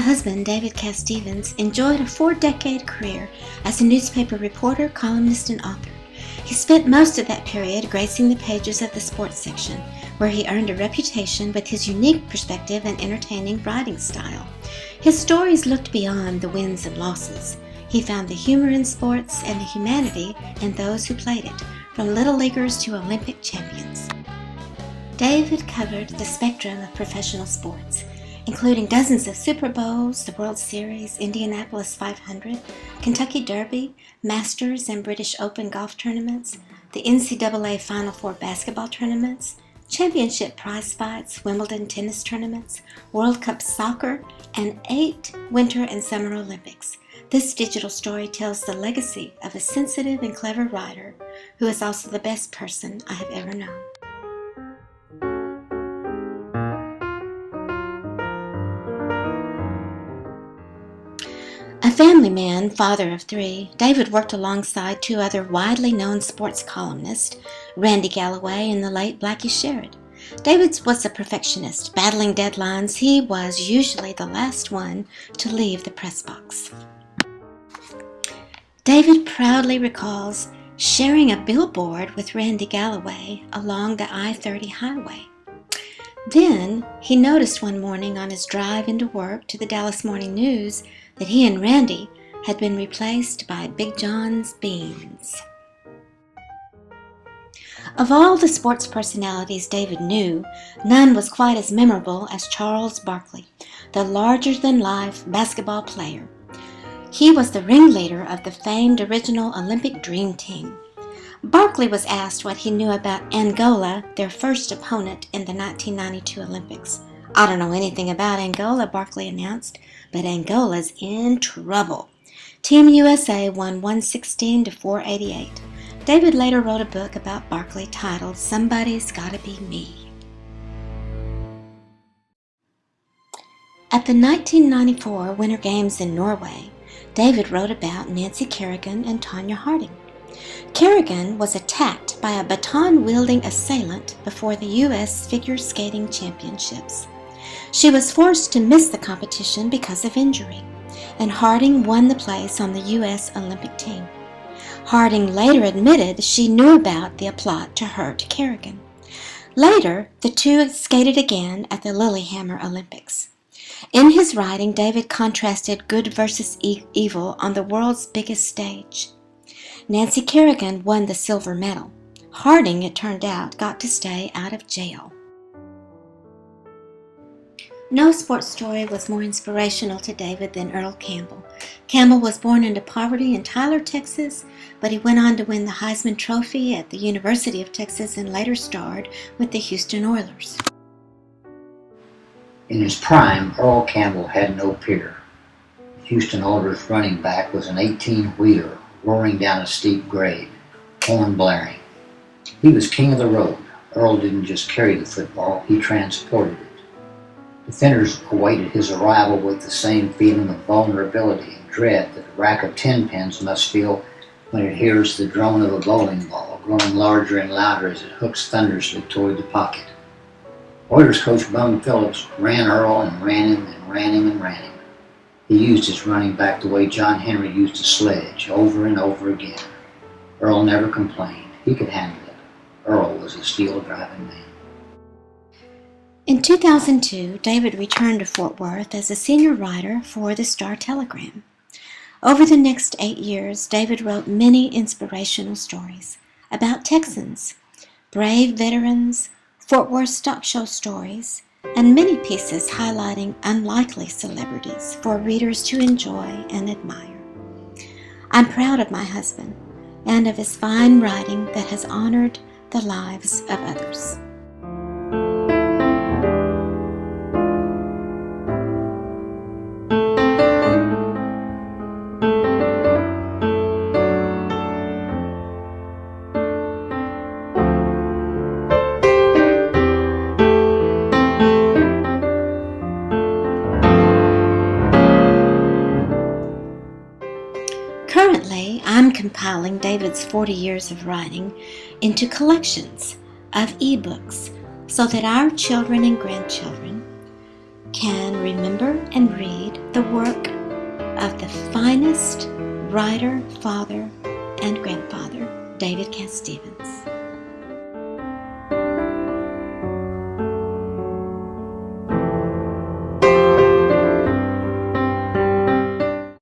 husband, David Casstevens, enjoyed a 4-decade career as a newspaper reporter, columnist, and author. He spent most of that period gracing the pages of the sports section, where he earned a reputation with his unique perspective and entertaining writing style. His stories looked beyond the wins and losses. He found the humor in sports and the humanity in those who played it, from little leaguers to Olympic champions. David covered the spectrum of professional sports, including dozens of Super Bowls, the World Series, Indianapolis 500, Kentucky Derby, Masters and British Open golf tournaments, the NCAA Final Four basketball tournaments, championship prize fights, Wimbledon tennis tournaments, World Cup soccer, and 8 Winter and Summer Olympics. This digital story tells the legacy of a sensitive and clever writer who is also the best person I have ever known. A family man, father of 3, David worked alongside 2 other widely known sports columnists, Randy Galloway and the late Blackie Sherrod. David was a perfectionist. Battling deadlines, he was usually the last one to leave the press box. David proudly recalls sharing a billboard with Randy Galloway along the I-30 highway. Then he noticed one morning on his drive into work to the Dallas Morning News that he and Randy had been replaced by Big John's beans. Of all the sports personalities David knew, none was quite as memorable as Charles Barkley, the larger-than-life basketball player. He was the ringleader of the famed original Olympic Dream Team. Barkley was asked what he knew about Angola, their first opponent in the 1992 Olympics. "I don't know anything about Angola," Barkley announced, "but Angola's in trouble." Team USA won 116-488. David later wrote a book about Barkley titled "Somebody's Gotta Be Me." At the 1994 Winter Games in Norway, David wrote about Nancy Kerrigan and Tonya Harding. Kerrigan was attacked by a baton-wielding assailant before the U.S. Figure Skating Championships. She was forced to miss the competition because of injury, and Harding won the place on the U.S. Olympic team. Harding later admitted she knew about the plot to hurt Kerrigan. Later, the two skated again at the Lillehammer Olympics. In his writing, David contrasted good versus evil on the world's biggest stage. Nancy Kerrigan won the silver medal. Harding, it turned out, got to stay out of jail. No sports story was more inspirational to David than Earl Campbell. Campbell was born into poverty in Tyler, Texas, but he went on to win the Heisman Trophy at the University of Texas and later starred with the Houston Oilers. In his prime, Earl Campbell had no peer. Houston Oilers running back was an 18-wheeler roaring down a steep grade, horn blaring. He was king of the road. Earl didn't just carry the football, he transported it. Defenders awaited his arrival with the same feeling of vulnerability and dread that a rack of 10-pins must feel when it hears the drone of a bowling ball, growing larger and louder as it hooks thunderously toward the pocket. Oilers coach Bum Phillips ran Earl and ran him and ran him and ran him. He used his running back the way John Henry used a sledge, over and over again. Earl never complained. He could handle it. Earl was a steel-driving man. In 2002, David returned to Fort Worth as a senior writer for the Star-Telegram. Over the next 8 years, David wrote many inspirational stories about Texans, brave veterans, Fort Worth stock show stories, and many pieces highlighting unlikely celebrities for readers to enjoy and admire. I'm proud of my husband and of his fine writing that has honored the lives of others. Currently, I'm compiling David's 40 years of writing into collections of ebooks so that our children and grandchildren can remember and read the work of the finest writer, father, and grandfather, David Casstevens.